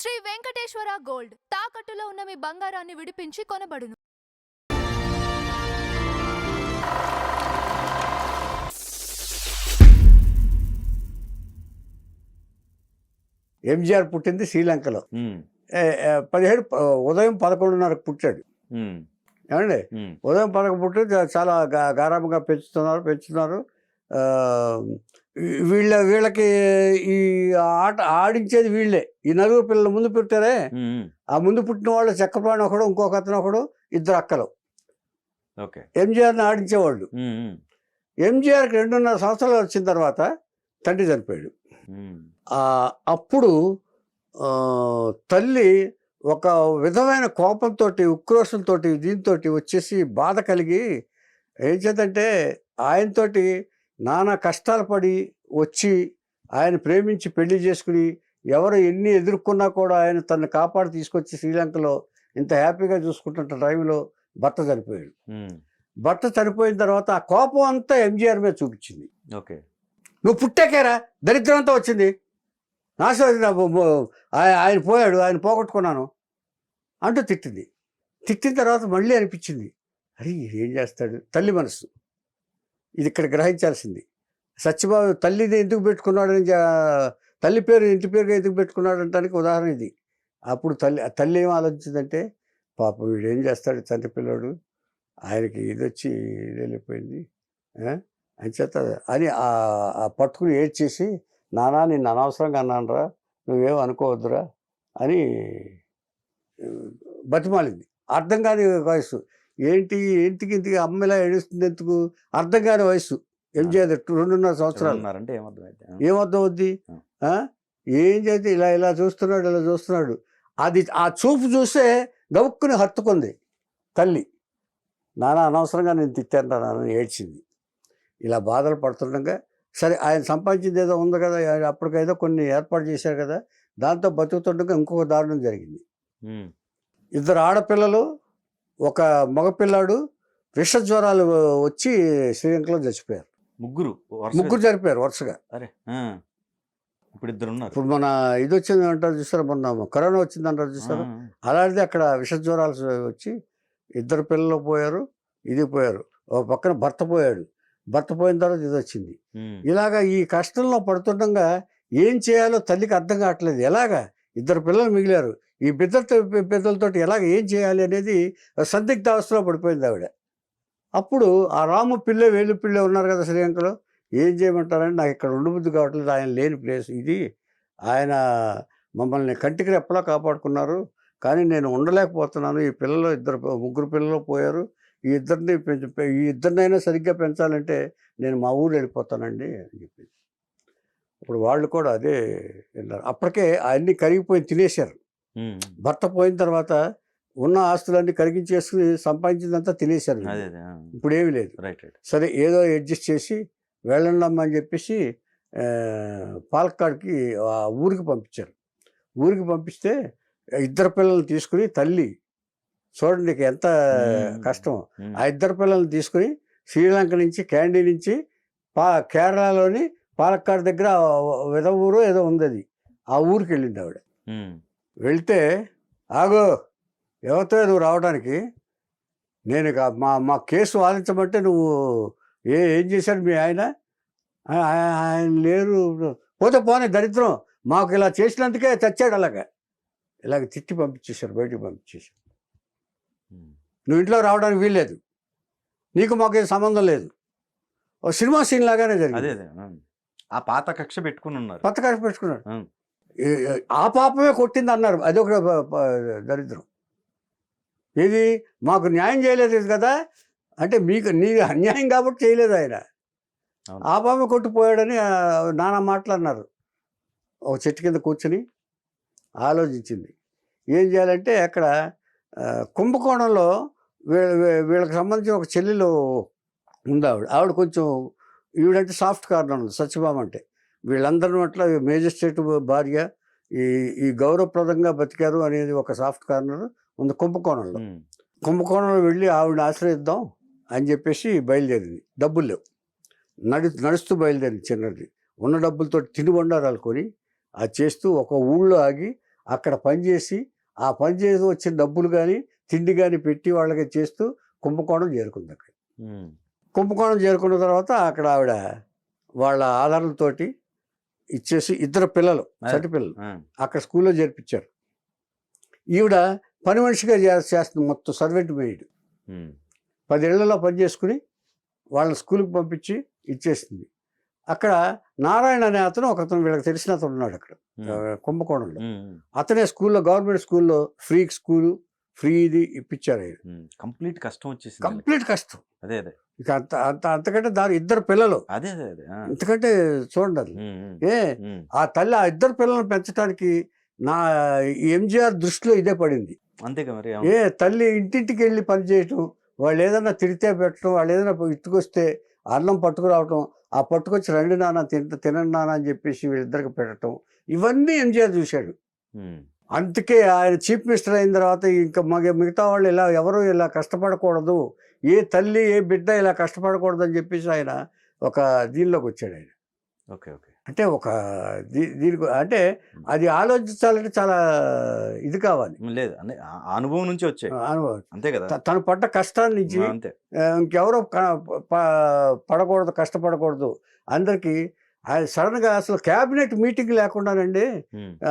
Shri Venkateswara gold తాకట్టులో ఉన్న మీ బంగారాన్ని విడిపించి కొనబడును. ఎంజీఆర్ పుట్టింది శ్రీలంకలో. 17 ఉదయం 11:30కు పుట్టాడు. ఏమండి, ఉదయం 11 పుట్టి చాలా గారాబంగా పెంచుతున్నారు. వీళ్ళకి ఈ ఆట ఆడించేది వీళ్ళే. ఈ నలుగురు పిల్లలు ముందు పుట్టారే, ఆ ముందు పుట్టిన వాళ్ళు చక్రపాణి ఒకడు, ఇంకొక అతను ఒకడు, ఇద్దరు అక్కలు ఎంజీఆర్ని ఆడించేవాళ్ళు. ఎంజీఆర్కి 2.5 సంవత్సరాలు వచ్చిన తర్వాత తండ్రి చనిపోయాడు. అప్పుడు తల్లి ఒక విధమైన కోపంతో, ఉక్రోషంతో, దీంతో వచ్చేసి బాధ కలిగి ఏం చేద్దంటే ఆయనతోటి నానా కష్టాలు పడి వచ్చి ఆయన ప్రేమించి పెళ్లి చేసుకుని ఎవరు ఎన్ని ఎదుర్కొన్నా కూడా ఆయన తనని కాపాడి తీసుకొచ్చి శ్రీలంకలో ఇంత హ్యాపీగా చూసుకుంటున్న టైంలో భర్త చనిపోయాడు. భర్త చనిపోయిన తర్వాత ఆ కోపం అంతా ఎంజీఆర్ మీద చూపించింది. నువ్వు పుట్టాకేరా దరిద్రం అంతా వచ్చింది, ఆయన పోయాడు, ఆయన పోగొట్టుకున్నాను అంటూ తిట్టింది. తిట్టిన తర్వాత మళ్ళీ అనిపించింది, అరే ఏం చేస్తాడు. తల్లి మనసు ఇది ఇక్కడ గ్రహించాల్సింది. సత్యబాబు తల్లిని ఎందుకు పెట్టుకున్నాడని, తల్లి పేరు ఇంటి పేరుగా ఎందుకు పెట్టుకున్నాడు అంటానికి ఉదాహరణ ఇది. అప్పుడు తల్లి ఏం ఆలోచించిందంటే, పాపం వీడు ఏం చేస్తాడు తండ్రి పిల్లాడు, ఆయనకి ఇది వచ్చి ఇది వెళ్ళిపోయింది అంచేత అని పట్టుకుని ఏడ్చేసి, నానా నిన్ను అనవసరంగా అన్నానరా, నువ్వేం అనుకోవద్దురా అని బతిమాలింది. అర్థం కాని వయసు. ఇంటికి అమ్మ ఇలా ఏడుస్తుంది ఎందుకు, అర్థం కాని వయసు. ఎంజీఆర్ 2.5 సంవత్సరాలు. ఏమర్థం అవుద్ది? ఏం చేస్తే ఇలా చూస్తున్నాడు. అది ఆ చూపు చూసే గవుక్కుని హత్తుకుంది తల్లి. నాన్న అనవసరంగా నేను తిట్టాను నాన్న ఏడ్చింది. ఇలా బాధలు పడుతుండగా సరే ఆయన సంపాదించింది ఏదో ఉంది కదా, అప్పటికేదో కొన్ని ఏర్పాటు చేశారు కదా, దాంతో బతుకుతుండగా ఇంకొక దారుణం జరిగింది. 2 ఆడపిల్లలు, ఒక మగపిల్లాడు విషజ్వరాలు వచ్చి శ్రీలంకలో చచ్చిపోయారు. ముగ్గురు చనిపోయారు వరుసగా. ఇప్పుడు మన ఇది వచ్చింది అంటారు చూసారా, మొన్న కరోనా వచ్చింది అంటారు చూసారా, అలాంటిది అక్కడ విషజ్వరాలు వచ్చి 2 పిల్లలు పోయారు, ఇది పోయారు. ఒక పక్కన భర్త పోయాడు, భర్త పోయిన తర్వాత ఇది వచ్చింది. ఇలాగా ఈ కష్టంలో పడుతుండగా ఏం చేయాలో తల్లికి అర్థం కావట్లేదు. ఎలాగా 2 పిల్లలు మిగిలారు, ఈ పెద్దలతో ఎలాగ ఏం చేయాలి అనేది సందిగ్ధ అవస్థలో పడిపోయింది ఆవిడ. అప్పుడు ఆ రాము పిల్ల వేలు పిల్ల ఉన్నారు కదా శ్రీలంకలో, ఏం చేయమంటారని, నాకు ఇక్కడ ఉండబుద్ధి కావట్లేదు, ఆయన లేని ప్లేస్ ఇది, ఆయన మమ్మల్ని కంటికి రెప్పలా కాపాడుకున్నారు, కానీ నేను ఉండలేకపోతున్నాను, ఈ పిల్లలు 3 పిల్లలు పోయారు, ఈ ఇద్దరినైనా సరిగ్గా పెంచాలంటే నేను మా ఊరు వెళ్ళిపోతానండి అని చెప్పి. ఇప్పుడు వాళ్ళు కూడా అదే విన్నారు. అప్పటికే అన్నీ కరిగిపోయి తినేశారు. భర్త పోయిన తర్వాత ఉన్న ఆస్తులన్నీ కరిగించేసుకుని సంపాదించిందంతా తినేశారు. ఇప్పుడు ఏమీ లేదు. సరే ఏదో అడ్జస్ట్ చేసి వెళ్ళండమ్మా అని చెప్పేసి పాలక్కాడ్కి ఊరికి పంపించారు. ఊరికి పంపిస్తే 2 పిల్లల్ని తీసుకుని తల్లి చూడండి నీకు ఎంత కష్టం. ఆ 2 పిల్లల్ని తీసుకుని శ్రీలంక నుంచి క్యాండీ నుంచి కేరళలోని పాలక్కాడ్ దగ్గర విధ ఊరు ఏదో ఉంది, అది ఆ ఊరికి వెళ్ళింది ఆవిడ. వెళ్తే ఆగో ఎవరితో నువ్వు రావడానికి, నేను మా కేసు వాదించమంటే నువ్వు ఏం చేశాడు మీ ఆయన లేరు, పోతే పోనీ దరిద్రం, మాకు ఇలా చేసినందుకే చచ్చాడు, ఇలాగ తిట్టి పంపించేశారు, బయటికి పంపించేశారు. నువ్వు ఇంట్లో రావడానికి వీల్లేదు, నీకు మాకేం సంబంధం లేదు. ఓ సినిమా సీన్ లాగానే జరిగింది. ఆ పాత కక్ష పెట్టుకున్నాడు. ఆ పాపమే కొట్టింది అన్నారు, అదొక దరిద్రం. ఇది మాకు న్యాయం చేయలేదు కదా అంటే, నీ అన్యాయం కాబట్టి చేయలేదు ఆయన, ఆ పాపమే కొట్టిపోయాడని నానా మాటలు అన్నారు. ఒక చెట్టు కింద కూర్చుని ఆలోచించింది ఏం చేయాలంటే. అక్కడ కుంభకోణంలో వీళ్ళకి సంబంధించిన ఒక చెల్లెలు ఉంది. ఆవిడ కొంచెం ఈవిడంటే సాఫ్ట్ కార్నర్ ఉంది, సత్యభామ అంటే. వీళ్ళందరూ అట్లా మేజిస్ట్రేట్ భార్య ఈ గౌరవప్రదంగా బతికారు అనేది ఒక సాఫ్ట్ కార్నర్ ఉంది కుంభకోణంలో. కుంభకోణంలో వెళ్ళి ఆవిడని ఆశ్రయిద్దాం అని చెప్పేసి బయలుదేరింది. డబ్బులు లేవు, నడుస్తూ బయలుదేరింది. చిన్నది ఉన్న డబ్బులతో తినుబండారాలు కొని అది చేస్తూ ఒక ఊళ్ళో ఆగి అక్కడ పనిచేసి ఆ పని చేసి వచ్చిన డబ్బులు కానీ తిండి కానీ పెట్టి వాళ్ళకి చేస్తూ కుంభకోణం చేరుకుంది అక్కడ. కుంభకోణం చేరుకున్న తర్వాత అక్కడ ఆవిడ వాళ్ళ ఆధారాలతోటి ఇచ్చేసి ఇద్దరు పిల్లలు చట్టి పిల్లలు అక్కడ స్కూల్లో చేర్పించారు. ఈవిడ పని మనిషిగా చేస్తుంది, మొత్తం సర్వెంట్ మెయిడ్. 10 ఏళ్లలో పని చేసుకుని వాళ్ళని స్కూల్కి పంపించి ఇచ్చేసింది. అక్కడ నారాయణ అనే అతను వీళ్ళకి తెలిసిన అతను ఉన్నాడు అక్కడ కుంభకోణంలో. అతనే స్కూల్లో గవర్నమెంట్ స్కూల్లో ఫ్రీ ఇది ఇప్పించారు ఆయన. కంప్లీట్ కష్టం వచ్చేసి కంప్లీట్ కష్టం. అదే అదే ఇక అంతకంటే దాని ఇద్దరు పిల్లలు, అదే అదే అదే ఎందుకంటే చూడండి అది ఆ తల్లి ఆ ఇద్దరు పిల్లలను పెంచడానికి నా ఎంజీఆర్ దృష్టిలో ఇదే పడింది. అంతేగా మరి. తల్లి ఇంటింటికి వెళ్ళి పని చేయటం, వాళ్ళు ఏదైనా తిడితే పెట్టడం, వాళ్ళు ఏదైనా ఇట్టుకొస్తే అన్నం పట్టుకురావటం, ఆ పట్టుకొచ్చి రండి నాన్న తినండి నాన్న అని చెప్పేసి వీళ్ళిద్దరికి పెట్టడం, ఇవన్నీ ఎంజీఆర్ చూశాడు. అందుకే ఆయన చీఫ్ మినిస్టర్ అయిన తర్వాత ఇంకా మిగతా వాళ్ళు ఎవరు ఇలా కష్టపడకూడదు, ఏ తల్లి ఏ బిడ్డ ఇలా కష్టపడకూడదు అని చెప్పేసి ఆయన ఒక దీనిలోకి వచ్చాడు ఆయన. Okay okay. అంటే ఒక దీనికి అంటే అది ఆలోచించాలంటే చాలా ఇది కావాలి. లేదు అనుభవం నుంచి వచ్చే అనుభవం, అంతే కదా. తను పడ్డ కష్టాన్ని నుంచి ఇంకెవరో పడకూడదు, కష్టపడకూడదు అందరికీ. ఆయన సడన్గా అసలు క్యాబినెట్ మీటింగ్ లేకుండానండి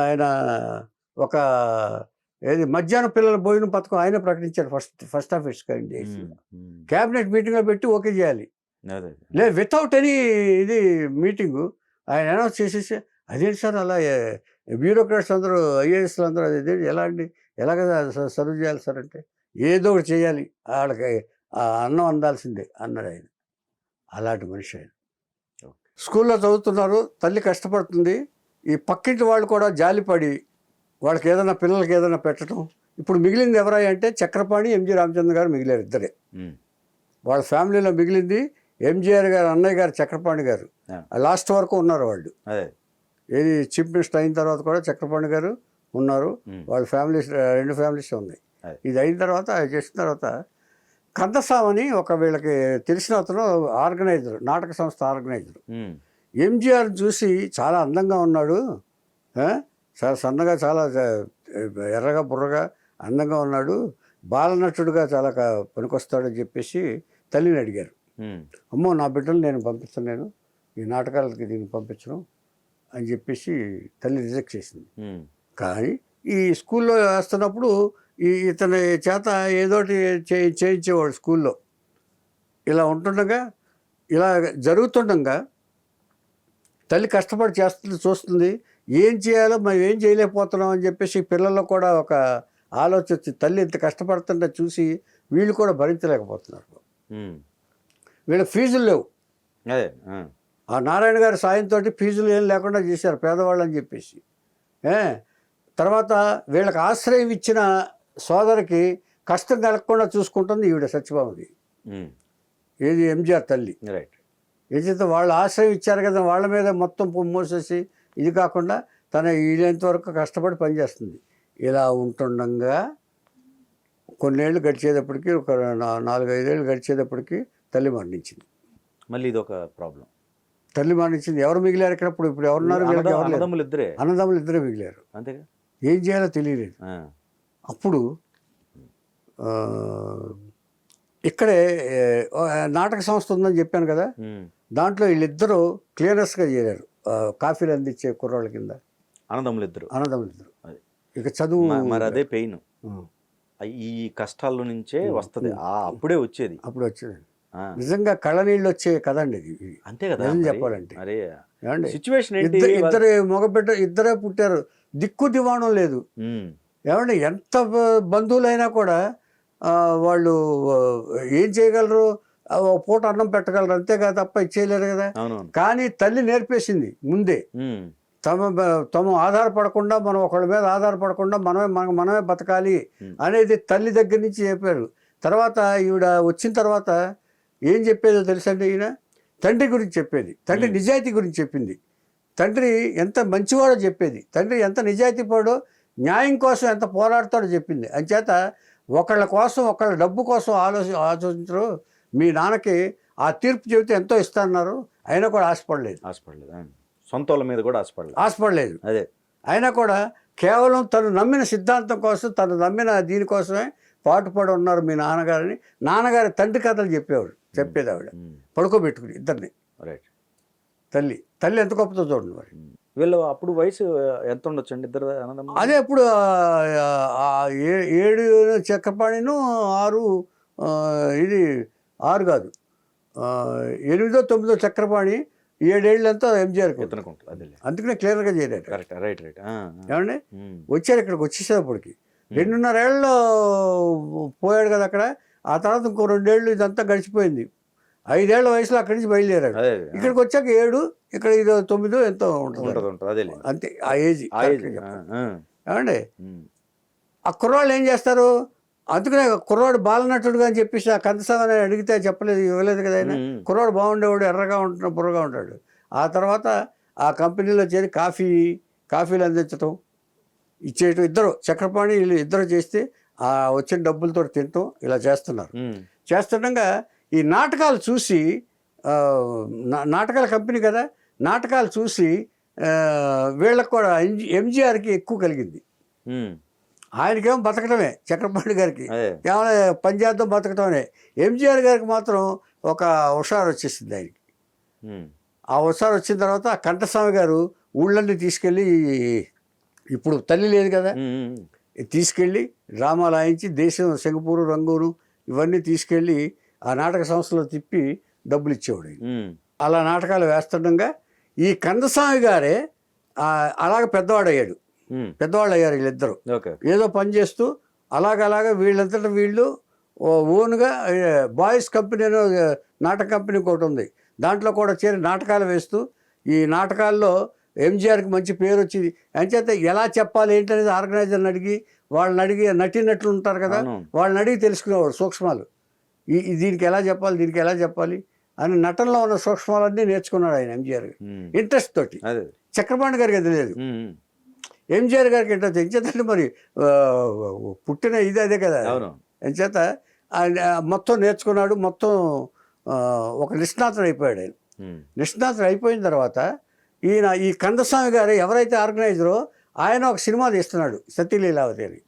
ఆయన ఒక మధ్యాహ్నం పిల్లల భోజనం పథకం ఆయన ప్రకటించాడు. ఫస్ట్ ఆఫ్ ఇట్స్ కైండ్ చేసి క్యాబినెట్ మీటింగ్లో పెట్టి ఓకే చేయాలి. లేదు వితౌట్ ఎనీ ఇది మీటింగు ఆయన అనౌన్స్ చేసేసి, అదేంటి సార్ అలా బ్యూరోక్రాట్స్ అందరూ ఐఏఎస్లు అందరూ అదే ఎలాగ సర్వ్ చేయాలి సార్ అంటే, ఏదో ఒకటి చేయాలి వాళ్ళకి అన్నం అందాల్సిందే అన్నాడు ఆయన. అలాంటి మనిషి ఆయన. స్కూల్లో చదువుతున్నారు, తల్లి కష్టపడుతుంది, ఈ పక్కింటి వాళ్ళు కూడా జాలిపడి వాళ్ళకి ఏదైనా పిల్లలకి ఏదైనా పెట్టడం. ఇప్పుడు మిగిలింది ఎవరై అంటే చక్రపాణి, ఎంజి రామచంద్ర గారు మిగిలారు ఇద్దరే. వాళ్ళ ఫ్యామిలీలో మిగిలింది ఎంజీఆర్ గారు అన్నయ్య గారు చక్రపాణి గారు. లాస్ట్ వరకు ఉన్నారు వాళ్ళు. ఏది చీఫ్ మినిస్టర్ అయిన తర్వాత కూడా చక్రపాణి గారు ఉన్నారు. వాళ్ళ ఫ్యామిలీస్ 2 ఫ్యామిలీస్ ఉన్నాయి. ఇది అయిన తర్వాత చేసిన తర్వాత కందసామని ఒక వీళ్ళకి తెలిసిన అతను ఆర్గనైజర్, నాటక సంస్థ ఆర్గనైజర్. ఎంజీఆర్ చూసి చాలా అందంగా ఉన్నాడు, చాలా సన్నగా, చాలా ఎర్రగా బుర్రగా అందంగా ఉన్నాడు, బాలనటుడుగా చాలా పనికొస్తాడని చెప్పేసి తల్లిని అడిగారు. అమ్మో నా బిడ్డలు నేను పంపిస్తున్నాను, ఈ నాటకాలకి దీన్ని పంపించను అని చెప్పేసి తల్లి రిజెక్ట్ చేసింది. కానీ ఈ స్కూల్లో వేస్తున్నప్పుడు ఇతని చేత ఏదోటి చేయించేవాడు స్కూల్లో. ఇలా ఉంటుండగా, ఇలా జరుగుతుండగా తల్లి కష్టపడి చూస్తుంది, ఏం చేయాలో మనం ఏం చేయలేకపోతున్నాం అని చెప్పేసి పిల్లల్లో కూడా ఒక ఆలోచన వచ్చి, తల్లి ఇంత కష్టపడుతుంటే చూసి వీళ్ళు కూడా భరించలేకపోతున్నారు. వీళ్ళ ఫీజులు లేవు. ఆ నారాయణ గారి సాయంతో ఫీజులు ఏం లేకుండా చేశారు పేదవాళ్ళు అని చెప్పేసి. తర్వాత వీళ్ళకి ఆశ్రయం ఇచ్చిన సోదరికి కష్టం కలగకుండా చూసుకుంటుంది ఈవిడ సత్యభామది, ఏది ఎంజీఆర్ తల్లి. ఏదైతే వాళ్ళు ఆశ్రయం ఇచ్చారు కదా, వాళ్ళ మీద మొత్తం మోసేసి ఇది కాకుండా తన వీలైనంత వరకు కష్టపడి పనిచేస్తుంది. ఇలా ఉంటుండగా కొన్నేళ్ళు గడిచేటప్పటికి, ఒక 4-5 ఏళ్ళు గడిచేటప్పటికి తల్లి మరణించింది. మళ్ళీ ఇది ఒక ప్రాబ్లం. తల్లి మరణించింది. ఎవరు మిగిలారు ఇక్కడ? ఇప్పుడు ఎవరున్నారు? అన్నదమ్ములు ఇద్దరే మిగిలారు. అంతేగా, ఏం చేయాలో తెలియలేదు. అప్పుడు ఇక్కడే నాటక సంస్థ ఉందని చెప్పాను కదా, దాంట్లో వీళ్ళిద్దరూ క్లీనర్స్గా చేరారు, కాఫీలు అందించే కుర్రాళ్ళ కింద. అన్నదమ్ములు ఇద్దరు. ఇక చదువు మరి అదే పెయిన్ ఈ కష్టాల నుంచే వస్తుంది, అప్పుడే వచ్చేది. నిజంగా కళ్ళనీళ్ళు వచ్చే కదండి ఇది. అంతే కదా చెప్పాలంటే. సిచ్యువేషన్ ఇద్దరే మగబిడ్డ, ఇద్దరే పుట్టారు, దిక్కు దివాణం లేదు. ఏమండి ఎంత బంధువులైనా కూడా వాళ్ళు ఏం చేయగలరు? పూట అన్నం పెట్టగలరు, అంతేగా తప్ప ఇచ్చేయలేరు కదా. కానీ తల్లి నేర్పేసింది ముందే, తమ ఆధారపడకుండా, మనం ఒకళ్ళ మీద ఆధారపడకుండా మనమే బతకాలి అనేది తల్లి దగ్గర నుంచి చెప్పారు. తర్వాత ఈవిడ వచ్చిన తర్వాత ఏం చెప్పేదో తెలుసండి, ఈయన తండ్రి గురించి చెప్పేది, తండ్రి నిజాయితీ గురించి చెప్పింది, తండ్రి ఎంత మంచివాడో చెప్పేది, తండ్రి ఎంత నిజాయితీ పడో, న్యాయం కోసం ఎంత పోరాడతాడో చెప్పింది. అంచేత ఒకళ్ళ కోసం, ఒకళ్ళ డబ్బు కోసం ఆలోచించరు. మీ నాన్నకి ఆ తీర్పు చెబితే ఎంతో ఇస్తాన్నారు, అయినా కూడా ఆశపడలేదు. సొంత వాళ్ళ మీద కూడా ఆశపడలేదు. అయినా కూడా కేవలం తను నమ్మిన సిద్ధాంతం కోసం, తను నమ్మిన దీనికోసమే పాటుపడి ఉన్నారు మీ నాన్నగారని నాన్నగారి తండ్రి కథలు చెప్పేది ఆవిడ పడుకోబెట్టుకుని ఇద్దరిని. రైట్. తల్లి ఎంత గొప్పతో చూడండి మరి. వీళ్ళు అప్పుడు వయసు ఎంత ఉండొచ్చు అండి ఇద్దరు అన్నదమ్ములు? అదే ఇప్పుడు 7 చక్రపాణిను 6 ఇది 6 కాదు 8దో 9దో చక్రపాణి 7 ఏళ్ళంతా ఎంజీఆర్ ఇతనుకుంటారు. అదే అందుకనే క్లియర్గా చేయలేదు. కరెక్ట్. రైట్. ఏమండి వచ్చారు ఇక్కడికి వచ్చేసేటప్పటికి 2.5 ఏళ్ళలో పోయాడు కదా అక్కడ. ఆ తర్వాత ఇంకో 2 ఏళ్ళు ఇదంతా గడిచిపోయింది. 5 ఏళ్ల వయసులో అక్కడి నుంచి బయలుదేరాడు. ఇక్కడికి వచ్చాక 7, ఇక్కడ 9 ఎంతో ఉంటుంది అంతే ఆ ఏజ్. ఏమండి ఆ కుర్రాళ్ళు ఏం చేస్తారు? అందుకనే కుర్రాడు బాలనటుడుగా అని చెప్పేసి ఆ కందసామని అడిగితే చెప్పలేదు, ఇవ్వలేదు కదా ఆయన. కుర్రాడు బాగుండేవాడు, ఎర్రగా ఉంటున్నాడు, బుర్రగా ఉంటాడు. ఆ తర్వాత ఆ కంపెనీలో చేరి కాఫీలు అందించడం ఇచ్చేయటం, ఇద్దరు చక్రపాణి వీళ్ళు ఇద్దరు చేస్తే ఆ వచ్చిన డబ్బులతో తినటం ఇలా చేస్తుండగా ఈ నాటకాలు చూసి, నాటకాల కంపెనీ కదా, నాటకాలు చూసి వీళ్ళకి కూడా ఎంజీఆర్కి ఎక్కువ కలిగింది. ఆయనకేమో బతకటమే, చక్రపాణి గారికి ఏమైనా పని చేద్దాం బతకటమే. ఎంజీఆర్ గారికి మాత్రం ఒక హుషారు వచ్చేసింది ఆయనకి. ఆ హుషారు వచ్చిన తర్వాత కంఠస్వామి గారు ఊళ్ళన్నీ తీసుకెళ్ళి, ఇప్పుడు తల్లి లేదు కదా, తీసుకెళ్ళి డ్రామాలు ఆయించి దేశం సింగపూరు, రంగూరు ఇవన్నీ తీసుకెళ్ళి ఆ నాటక సంస్థలో తిప్పి డబ్బులు ఇచ్చేవాడు. అలా నాటకాలు వేస్తుండగా ఈ కందస్వామి గారే అలాగ పెద్దవాళ్ళు అయ్యారు వీళ్ళిద్దరు. ఏదో పని చేస్తూ అలాగ వీళ్ళంతటా వీళ్ళు ఓన్గా బాయ్స్ కంపెనీ అనే నాటక కంపెనీ ఒకటి ఉంది, దాంట్లో కూడా చేరి నాటకాలు వేస్తూ ఈ నాటకాల్లో ఎంజీఆర్కి మంచి పేరు వచ్చింది. అంచేత ఎలా చెప్పాలి ఏంటనేది ఆర్గనైజర్ని అడిగి, వాళ్ళని అడిగి, నటినట్లు ఉంటారు కదా, వాళ్ళని అడిగి తెలుసుకునేవాడు సూక్ష్మాలు. దీనికి ఎలా చెప్పాలి అని నటనలో ఉన్న సూక్ష్మాలన్నీ నేర్చుకున్నాడు ఆయన ఎంజీఆర్ ఇంట్రెస్ట్ తోటి. చక్రపాణి గారికి అది లేదు, ఎంజీఆర్ గారికి ఇంట్రెస్ట్. ఎంచేతంటే మరి పుట్టిన ఇది అదే కదా, ఎంచేత మొత్తం నేర్చుకున్నాడు. మొత్తం ఒక నిష్ణాతుడు అయిపోయాడు ఆయన. నిష్ణాతుడు అయిపోయిన తర్వాత ఈ కందస్వామి గారు ఎవరైతే ఆర్గనైజరో ఆయన ఒక సినిమా తీస్తున్నాడు, సతీలీలావతి అని.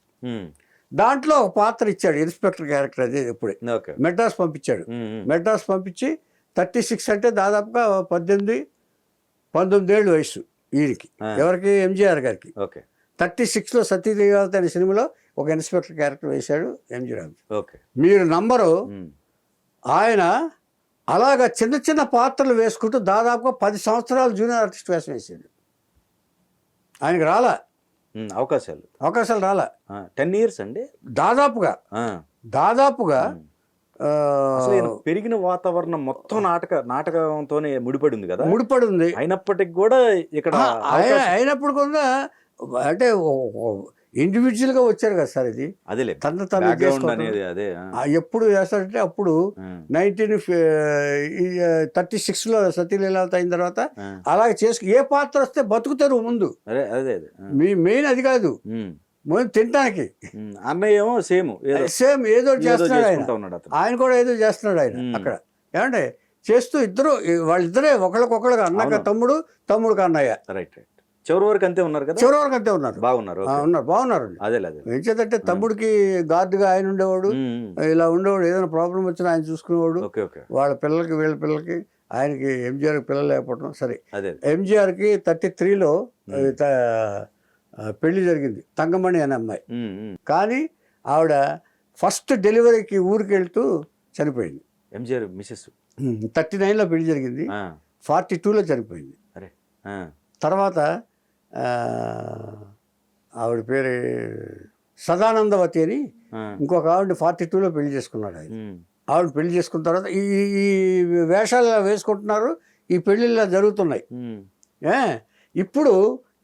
దాంట్లో ఒక పాత్ర ఇచ్చాడు, ఇన్స్పెక్టర్ క్యారెక్టర్. అదే ఇప్పుడే మెడ్రాస్ పంపించాడు. మెడ్రాస్ పంపించి 36 అంటే దాదాపుగా 18-19 ఏళ్ళు వయసు ఈయనకి, ఎవరికి ఎంజీఆర్ గారికి. 36లో సతీలీలావతి అనే సినిమాలో ఒక ఇన్స్పెక్టర్ క్యారెక్టర్ వేశాడు ఎంజీఆర్. మీరు నంబరు, ఆయన అలాగా చిన్న చిన్న పాత్రలు వేసుకుంటూ దాదాపుగా 10 సంవత్సరాలు జూనియర్ ఆర్టిస్ట్ వేషం వేసాడు. ఆయనకి రాలా అవకాశాలు రాలా. 10 years అండి దాదాపుగా పెరిగిన వాతావరణం మొత్తం నాటకంతోనే ముడిపడి ఉంది కదా, ముడిపడి ఉంది. అయినప్పటికి కూడా ఇక్కడ అయినప్పుడు కూడా అంటే ఇండివిజువల్గా వచ్చారు కదా సార్. ఇది అదే ఎప్పుడు చేస్తారంటే అప్పుడు 1936లో సతీలీలావతి అయిన తర్వాత అలాగే ఏ పాత్ర వస్తే బతుకుతారు ముందు. మీ మెయిన్ అది కాదు, ముందు తినడానికి. అన్నయ్య ఏమో సేమ్ ఏదో చేస్తున్నాడు ఆయన కూడా ఏదో చేస్తున్నాడు ఆయన అక్కడ. ఏమంటే చేస్తూ వాళ్ళిద్దరే ఒకళ్ళకొకళ్ళుగా, అన్నక తమ్ముడు, తమ్ముడుగా అన్నయ్య. చివరి వరకు అంతే ఉన్నారు కదా, చివరి వరకు అంతే ఉన్నారు. బాగున్నారు. అదే ఏం చేద్దంటే తమ్ముడికి గార్డుగా ఆయన ఉండేవాడు, ఇలా ఉండేవాడు. ఏదైనా ప్రాబ్లం వచ్చినా ఆయన చూసుకునేవాడు. వాళ్ళ పిల్లలకి వీళ్ళ పిల్లలకి, ఆయనకి ఎంజీఆర్కి పిల్లలు లేకపోవడం. సరే, ఎంజీఆర్కి 33లో పెళ్లి జరిగింది, తంగమణి అనే అమ్మాయి. కానీ ఆవిడ ఫస్ట్ డెలివరీకి ఊరికి వెళ్తూ చనిపోయింది. ఎంజీఆర్ మిసెస్ 39లో పెళ్లి జరిగింది, 42లో చనిపోయింది. తర్వాత ఆవిడ పేరు సదానందవతి అని ఇంకొక ఆవిడని 42లో పెళ్లి చేసుకున్నాడు ఆయన. ఆవిడ పెళ్లి చేసుకున్న తర్వాత ఈ వేషాలు వేసుకుంటున్నారు, ఈ పెళ్ళిళ్ళ జరుగుతున్నాయి. ఇప్పుడు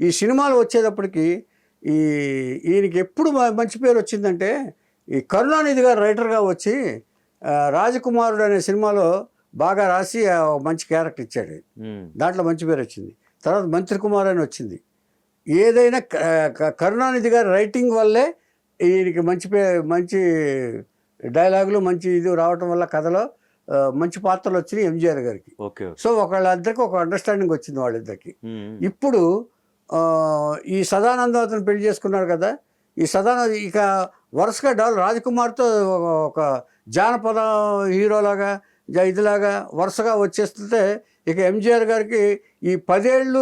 ఈ సినిమాలు వచ్చేటప్పటికి ఈయనకి ఎప్పుడు మంచి పేరు వచ్చిందంటే, ఈ కరుణానిధి గారు రైటర్గా వచ్చి రాజకుమారుడు అనే సినిమాలో బాగా రాసి మంచి క్యారెక్టర్ ఇచ్చాడు, దాంట్లో మంచి పేరు వచ్చింది. తర్వాత మంత్రి కుమార్ అని వచ్చింది. ఏదైనా కరుణానిధి గారి రైటింగ్ వల్లే ఈయనకి మంచి డైలాగులు, మంచి ఇది రావటం వల్ల కథలో మంచి పాత్రలు వచ్చినాయి ఎంజీఆర్ గారికి. సో వాళ్ళిద్దరికి ఒక అండర్స్టాండింగ్ వచ్చింది వాళ్ళిద్దరికి. ఇప్పుడు ఈ సదానందం అతను పెళ్లి చేసుకున్నాడు కదా, ఈ సదానంద ఇక వరుసగా రాజ్కుమార్తో ఒక జానపద హీరోలాగా ఇదిలాగా వరుసగా వచ్చేస్తుంటే ఇక ఎంజీఆర్ గారికి ఈ 10 ఏళ్ళు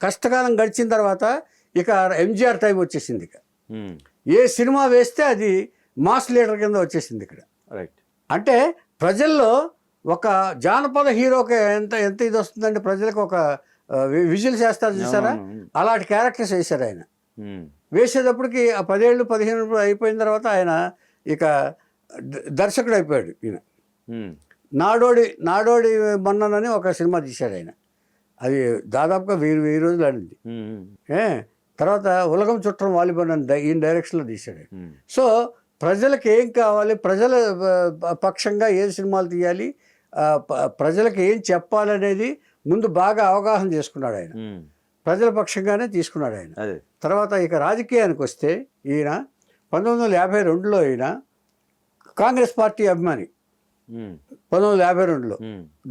కష్టకాలం గడిచిన తర్వాత ఇక ఎంజీఆర్ టైం వచ్చేసింది. ఇక ఏ సినిమా వేస్తే అది మాస్ లీడర్ కింద వచ్చేసింది ఇక్కడ. రైట్. అంటే ప్రజల్లో ఒక జానపద హీరోకి ఎంత ఎంత ఇది వస్తుందంటే ప్రజలకు ఒక విజువల్స్ వేస్తారు చూసారా, అలాంటి క్యారెక్టర్స్ వేశారు ఆయన. వేసేటప్పటికి ఆ 10 ఏళ్ళు 15 ఏళ్ళు అయిపోయిన తర్వాత ఆయన ఇక దర్శకుడు అయిపోయాడు. ఈయన నాడోడి మన్ననని ఒక సినిమా తీశాడు ఆయన. అది దాదాపుగా 1000 రోజులు ఆడింది. తర్వాత ఉలగం చుట్టం వాలిబాల్ అని ఈయన డైరెక్షన్లో తీశాడు. సో ప్రజలకు ఏం కావాలి, ప్రజల పక్షంగా ఏ సినిమాలు తీయాలి, ప్రజలకు ఏం చెప్పాలనేది ముందు బాగా అవగాహన చేసుకున్నాడు ఆయన. ప్రజల పక్షంగానే తీసుకున్నాడు ఆయన. తర్వాత ఇక రాజకీయానికి వస్తే ఈయన 1952లో ఈయన కాంగ్రెస్ పార్టీ అభిమాని. 1952లో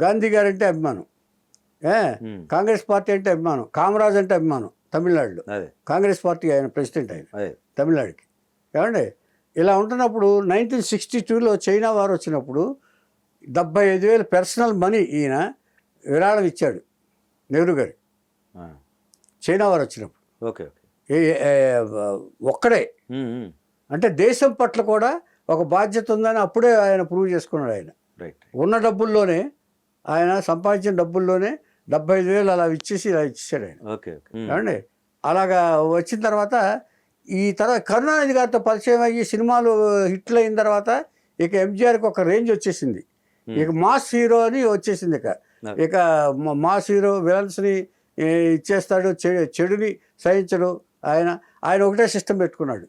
గాంధీ గారు అంటే అభిమానం, కాంగ్రెస్ పార్టీ అంటే అభిమానం, కామరాజ్ అంటే అభిమానం తమిళనాడులో. కాంగ్రెస్ పార్టీ ఆయన ప్రెసిడెంట్ ఆయన తమిళనాడుకి. ఏమండి ఇలా ఉంటున్నప్పుడు 1962లో చైనా వారు వచ్చినప్పుడు 75,000 పర్సనల్ మనీ ఈయన విరాళం ఇచ్చాడు నెహ్రూ గారు. చైనా వారు వచ్చినప్పుడు ఒక్కడే. అంటే దేశం పట్ల కూడా ఒక బాధ్యత ఉందని అప్పుడే ఆయన ప్రూవ్ చేసుకున్నాడు. ఆయన ఉన్న డబ్బుల్లోనే, ఆయన సంపాదించిన డబ్బుల్లోనే 75,000 అలా ఇచ్చేసి ఇలా ఇచ్చేసాడు ఆయన. ఏమండి అలాగా వచ్చిన తర్వాత ఈ తర్వాత కరుణానిధి గారితో పరిచయం అయ్యి సినిమాలు హిట్లు అయిన తర్వాత ఇక ఎంజీఆర్కి ఒక రేంజ్ వచ్చేసింది. ఇక మాస్ హీరో అని వచ్చేసింది. ఇక మాస్ హీరో విలన్స్ని ఇచ్చేస్తాడు, చెడుని సహించడు. ఆయన ఒకటే సిస్టమ్ పెట్టుకున్నాడు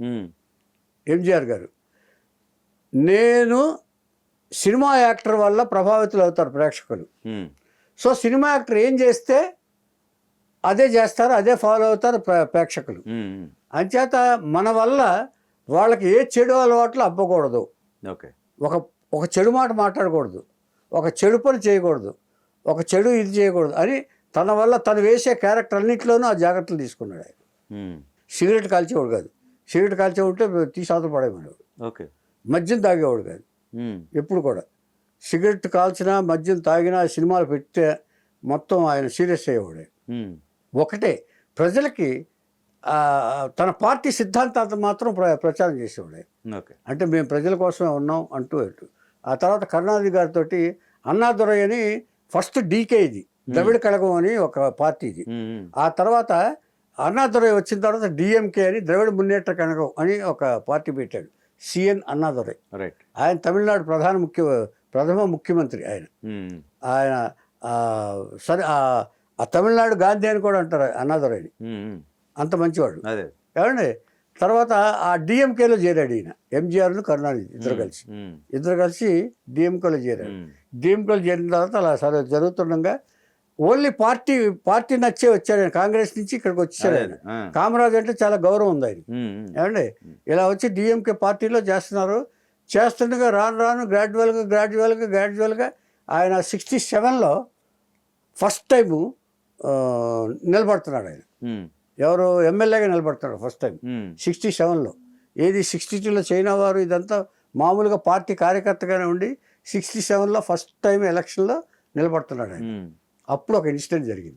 ఎంజీఆర్ గారు. నేను సినిమా యాక్టర్ వల్ల ప్రభావితులు అవుతారు ప్రేక్షకులు. సో సినిమా యాక్టర్ ఏం చేస్తే అదే చేస్తారు, అదే ఫాలో అవుతారు ప్రేక్షకులు. అంచేత మన వల్ల వాళ్ళకి ఏ చెడు అలవాట్లు అవ్వకూడదు, ఒక చెడు మాట మాట్లాడకూడదు, ఒక చెడు పని చేయకూడదు, ఒక చెడు ఇది చేయకూడదు అని తన వల్ల తను వేసే క్యారెక్టర్ అన్నింటిలోనూ ఆ జాగ్రత్తలు తీసుకున్నాడు ఆయన. సిగరెట్ కాల్చేవాడు కాదు, సిగరెట్ కాల్చేవాడితే తీసాతలు పడేవాడు. మద్యం తాగేవాడు కాదు ఎప్పుడు కూడా. సిగరెట్ కాల్చినా మద్యం తాగినా సినిమాలు పెడితే మొత్తం ఆయన సీరియస్ అయ్యేవాడు. ఒకటే ప్రజలకి తన పార్టీ సిద్ధాంతాలు మాత్రం ప్రచారం చేసేవాడు. అంటే మేము ప్రజల కోసమే ఉన్నాం అంటూ. ఆ తర్వాత కరుణానిధి గారితో అన్నాదురై అని ఫస్ట్ డీకే, ఇది ద్రవిడ కళగం అని ఒక పార్టీ ఇది. ఆ తర్వాత అన్నాదురై వచ్చిన తర్వాత డిఎంకే అని ద్రవిడ మున్నేట్ర కళగం అని ఒక పార్టీ పెట్టాడు, సిఎన్ అన్నాదురై. ఆయన తమిళనాడు ప్రథమ ముఖ్యమంత్రి ఆయన. సరే ఆ తమిళనాడు గాంధీ అని కూడా అంటారు అన్నాదురైని, అంత మంచివాడు. ఏమండి తర్వాత ఆ డిఎంకేలో చేరాడు ఈయన, ఎంజీఆర్ను కరుణానిధి ఇద్దరు కలిసి డిఎంకేలో చేరాడు. డిఎంకేలో చేరిన తర్వాత అలా సరే జరుగుతుండగా ఓన్లీ పార్టీ నచ్చే వచ్చాడు ఆయన. కాంగ్రెస్ నుంచి ఇక్కడికి వచ్చాడు ఆయన. కామరాజ్ అంటే చాలా గౌరవం ఉంది ఆయన. ఏమండి ఇలా వచ్చి డిఎంకే పార్టీలో చేస్తుండగా రాను గ్రాడ్యువల్గా ఆయన 67లో ఫస్ట్ టైము నిలబడుతున్నాడు ఆయన. ఎవరు ఎమ్మెల్యేగా నిలబడుతున్నాడు ఫస్ట్ టైం 67లో. ఏది 62లో చైనా వారు ఇదంతా మామూలుగా పార్టీ కార్యకర్తగానే ఉండి 67లో ఫస్ట్ టైం ఎలక్షన్లో నిలబడుతున్నాడు ఆయన. అప్పుడు ఒక ఇన్సిడెంట్ జరిగింది.